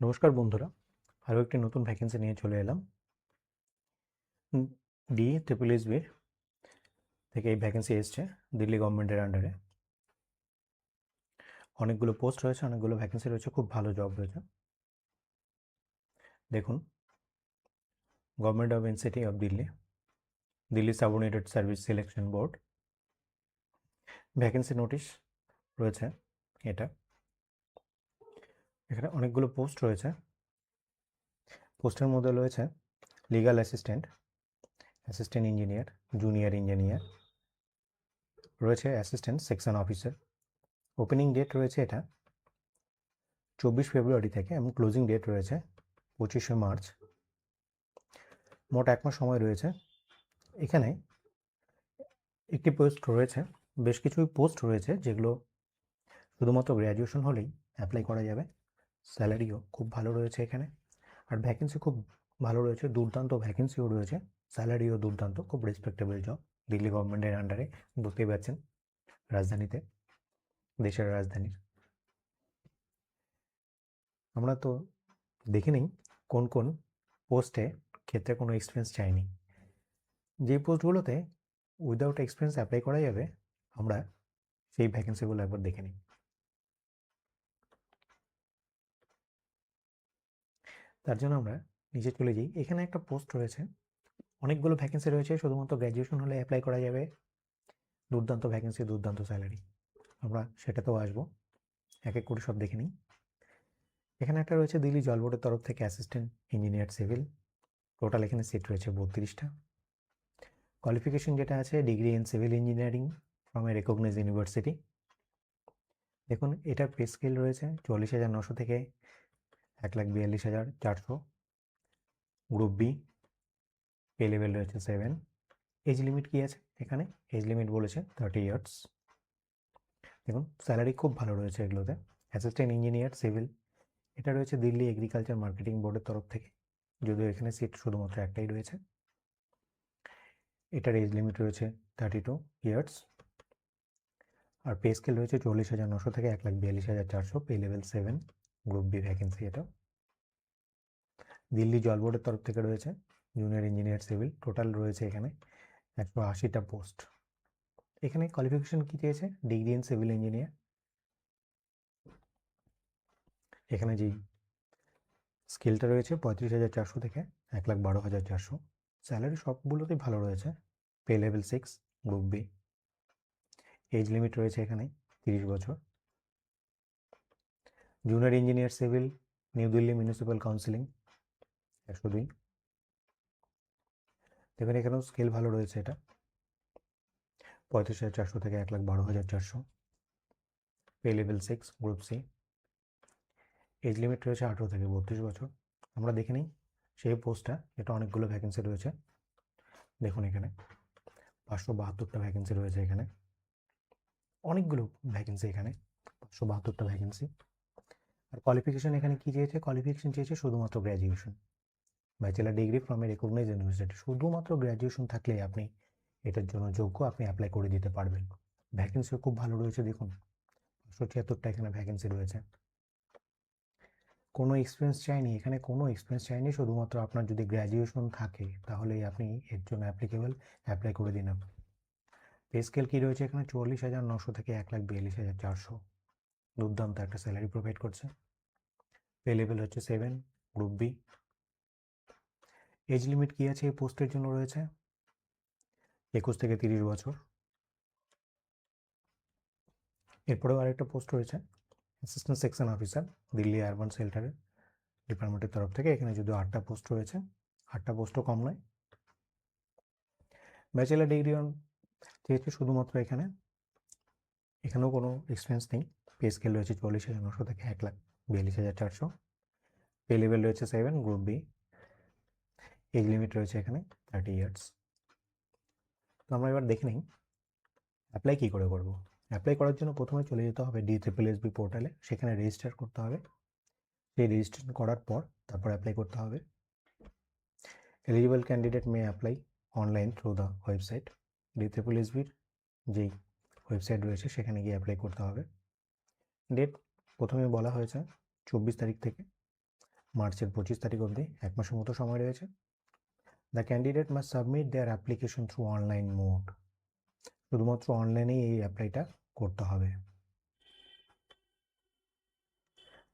নমস্কার বন্ধুরা, আরও একটি নতুন ভ্যাকেন্সি নিয়ে চলে এলাম। DEEEEBর থেকে এই ভ্যাকেন্সি এসছে দিল্লি গভর্নমেন্টের আন্ডারে। অনেকগুলো পোস্ট রয়েছে, অনেকগুলো ভ্যাকেন্সি রয়েছে, খুব ভালো জব রয়েছে। দেখুন, government of NCT of Delhi, Delhi subordinated service selection board, vacancy notice রয়েছে। এখানে অনেকগুলো পোস্ট রয়েছে। পোস্টের মধ্যে রয়েছে legal assistant, assistant engineer, junior engineer, রয়েছে assistant section officer. Opening date রয়েছে এটা 24 ফেব্রুয়ারি থেকে এবং ক্লোজিং ডেট রয়েছে 25শে মার্চ। মোট 1 মাস সময় রয়েছে। এখানে একটি পোস্ট রয়েছে, বেশ কিছু পোস্ট রয়েছে যেগুলো শুধুমাত্র গ্র্যাজুয়েশন হলেই অ্যাপ্লাই করা যাবে। স্যালারিও খুব ভালো রয়েছে এখানে, আর ভ্যাকেন্সি খুব ভালো রয়েছে, দুর্দান্ত ভ্যাকেন্সিও রয়েছে, স্যালারিও দুর্দান্ত, খুব রেসপেক্টেবল জব। দিল্লি গভর্নমেন্টের আন্ডারে, বুঝতেই পারছেন, রাজধানীতে, দেশের রাজধানীর। আমরা তো দেখে নিই কোন কোন পোস্টে ক্ষেত্রে কোনো এক্সপিরিয়েন্স চাইনি। যে পোস্টগুলোতে উইদাউট এক্সপিরিয়েন্স অ্যাপ্লাই করা যাবে, আমরা সেই ভ্যাকেন্সিগুলো একবার দেখে নিই। তার জন্য আমরা নিচে চলে যাই। এখানে একটা পোস্ট রয়েছে, অনেকগুলো ভ্যাকেন্সি রয়েছে, শুধুমাত্র গ্র্যাজুয়েশন হলে অ্যাপ্লাই করা যাবে। দুর্দান্ত ভ্যাকেন্সি, দুর্দান্ত স্যালারি, আমরা সেটাতেও আসবো। এক এক করে সব দেখে নিই। এখানে একটা রয়েছে দিল্লি জল বোর্ডের তরফ থেকে অ্যাসিস্ট্যান্ট ইঞ্জিনিয়ার সিভিল। টোটাল এখানে সিট রয়েছে 32টা। কোয়ালিফিকেশন যেটা আছে, degree in civil engineering from a recognized university. দেখুন, এটার পে স্কেল রয়েছে 40,900 থেকে 1,42,400। গ্রুপ বি, পে লেভেল রয়েছে 7। এজ লিমিট কি আছে এখানে? এজ লিমিট বলেছে 30 ইয়ার্স। দেখুন, স্যালারি খুব ভালো রয়েছে এগুলোতে। অ্যাসিস্ট্যান্ট ইঞ্জিনিয়ার সিভিল, এটা রয়েছে দিল্লি এগ্রিকালচার মার্কেটিং বোর্ডের তরফ থেকে, যদিও এখানে সিট শুধুমাত্র একটাই রয়েছে। এটার এজ লিমিট রয়েছে 32 ইয়ার্স, আর পে স্কেল রয়েছে 40,900 থেকে 1,42,400, pay level 7। Group B vacancy এটা। দিল্লি জল বোর্ডের তরফ থেকে রয়েছে জুনিয়র ইঞ্জিনিয়ার সিভিল। টোটাল রয়েছে এখানে 180টা পোস্ট। এখানে কোয়ালিফিকেশন কি চেয়েছে? Degree in civil engineer. এখানে যেই স্কেলটা রয়েছে 35,400 থেকে 1,12,400। স্যালারি সবগুলোতেই ভালো রয়েছে। Pay level 6, group B. Age limit রয়েছে এখানে 30 বছর। Junior engineer civil, new Delhi municipal counselling, 102। দেখুন, এখানেও স্কেল ভালো রয়েছে, এটা 35,400 থেকে 1,12,400। Pay level 6, group C. Age limit রয়েছে 18 থেকে 32 বছর। আমরা দেখে নিই সেই পোস্টটা, এটা অনেকগুলো ভ্যাকেন্সি রয়েছে। দেখুন, এখানে 572টা ভ্যাকেন্সি রয়েছে। এখানে অনেকগুলো ভ্যাকেন্সি, এখানে 572টা ভ্যাকেন্সি। আর কোয়ালিফিকেশন এখানে কি চেয়েছে? কোয়ালিফিকেশন চেয়েছে শুধুমাত্র graduation, bachelor degree from a recognized university. শুধুমাত্র গ্র্যাজুয়েশন থাকলেই আপনি এটার জন্য যোগ্য, আপনি অ্যাপ্লাই করে দিতে পারবেন। ভ্যাকেন্সিও খুব ভালো রয়েছে। দেখুন, 576টা এখানে ভ্যাকেন্সি রয়েছে। কোনো এক্সপিরিয়েন্স চাইনি এখানে, কোনো এক্সপিরিয়েন্স চাইনি, শুধুমাত্র আপনার যদি গ্র্যাজুয়েশন থাকে তাহলেই আপনি এর জন্য অ্যাপ্লিকেবল, অ্যাপ্লাই করে দিন আপনি। পে স্কেল কী রয়েছে এখানে? 40,900 থেকে 1,42,400। দুর্দান্ত একটা স্যালারি প্রোভাইড করছে। পে লেভেল হচ্ছে 7, গ্রুপ বি। এজ লিমিট কী আছে এই পোস্টের জন্য? রয়েছে 21 থেকে 30 বছর। এরপরেও আরেকটা পোস্ট রয়েছে, assistant section officer, Delhi urban শেল্টারের ডিপার্টমেন্টের তরফ থেকে। এখানে যদিও 8টা পোস্ট রয়েছে, 8টা পোস্টও কম নয়। ব্যাচেলার ডিগ্রি অন চেয়েছে শুধুমাত্র এখানে, এখানেও কোনো এক্সপিরিয়েন্স নেই। পে স্কেল রয়েছে 40,900 থেকে 1,42,400। পে লেভেল রয়েছে 7, গ্রুপ বি। এজ লিমিট রয়েছে এখানে 30 ইয়ার্স। তো আমরা এবার দেখে নিই অ্যাপ্লাই কী করে করব। অ্যাপ্লাই করার জন্য প্রথমে চলে যেতে হবে DEEEEB পোর্টালে, সেখানে রেজিস্টার করতে হবে। সেই রেজিস্ট্রেশন করার পর তারপর অ্যাপ্লাই করতে হবে। Eligible candidate may apply online through the website. DEEEEBর যেই ওয়েবসাইট রয়েছে সেখানে গিয়ে অ্যাপ্লাই করতে হবে। ডেট প্রথমে বলা হয়েছে 24 তারিখ থেকে মার্চের 25 তারিখ অবধি 1 মাসের মতো সময় রয়েছে। The candidate must submit their application through online mode, শুধুমাত্র অনলাইনেই এই অ্যাপ্লাইটা করতে হবে।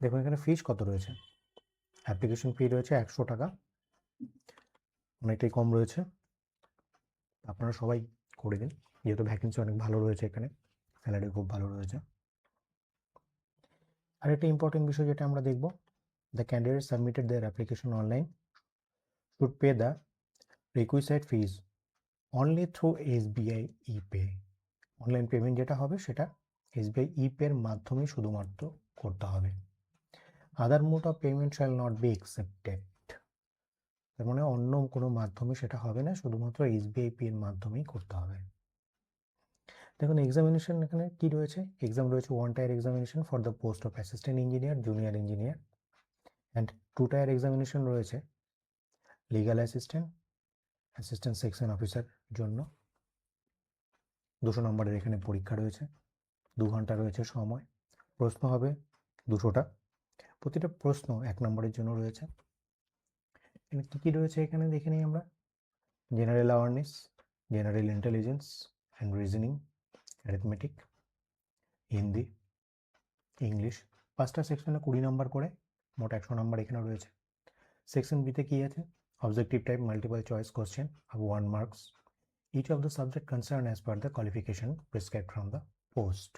দেখুন এখানে ফিস কত রয়েছে, অ্যাপ্লিকেশন ফি রয়েছে 100 টাকা, অনেকটাই কম রয়েছে। আপনারা সবাই করে দিন, যেহেতু ভ্যাকেন্সি অনেক ভালো রয়েছে, এখানে স্যালারি খুব ভালো রয়েছে। আর একটা ইম্পর্টেন্ট বিষয় যেটা আমরা দেখব, the candidate submitted their application online should pay the রিকুইসাইড fees only through SBI ইপে। Online payment যেটা হবে সেটা SBI ইপের মাধ্যমে শুধুমাত্র করতে হবে। Other mode of payment shall not be accepted, তার মানে অন্য কোনো মাধ্যমে সেটা হবে না, শুধুমাত্র SBI পে এর মাধ্যমেই করতে হবে। দেখুন এক্সামিনেশন এখানে কি রয়েছে, এক্সাম রয়েছে 1 tyre examination for the post of assistant engineer, junior engineer, and 2 tyre examination রয়েছে লিগাল অ্যাসিস্ট্যান্ট সেকশন অফিসার জন্য। 200 নম্বরের এখানে পরীক্ষা রয়েছে, 2 ঘন্টা রয়েছে সময়, প্রশ্ন হবে 200টা, প্রতিটা প্রশ্ন 1 নম্বরের জন্য রয়েছে। এখানে কী কী রয়েছে এখানে দেখে নিই আমরা, general awareness, general intelligence and reasoning, arithmetic, Hindi, English. 5টা সেকশনে 20 নম্বর করে, মোট 100 নম্বর এখানে রয়েছে। সেকশন বিতে কী আছে, objective type multiple choice question of 1 marks, each of the subject concerned as per the qualification prescribed from the post।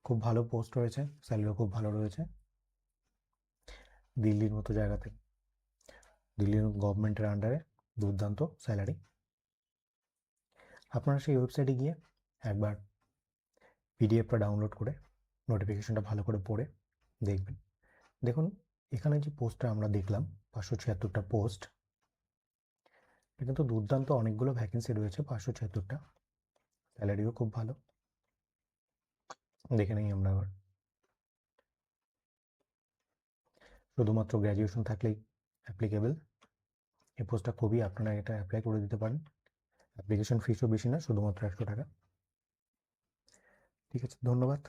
খুব ভালো পোস্ট রয়েছে, স্যালারিও খুব ভালো রয়েছে, দিল্লির মতো জায়গাতে, দিল্লির গভর্নমেন্টের আন্ডারে দুর্দান্ত স্যালারি। আপনারা সেই ওয়েবসাইটে গিয়ে একবার পিডিএফটা ডাউনলোড করে নোটিফিকেশনটা ভালো করে পড়ে দেখবেন। দেখুন এখানে যে পোস্টটা আমরা দেখলাম 576টা পোস্ট, এটা তো দুর্দান্ত অনেকগুলো ভ্যাকেন্সি রয়েছে, 576টা, স্যালারিও খুব ভালো। দেখে নেই আমরা আবার, শুধুমাত্র গ্র্যাজুয়েশন থাকলেই অ্যাপ্লিকেবল এই পোস্টটা, খুবই আপনারা এটা অ্যাপ্লাই করে দিতে পারেন। অ্যাপ্লিকেশন ফিসও বেশি না, শুধুমাত্র 100 টাকা। ঠিক আছে, ধন্যবাদ।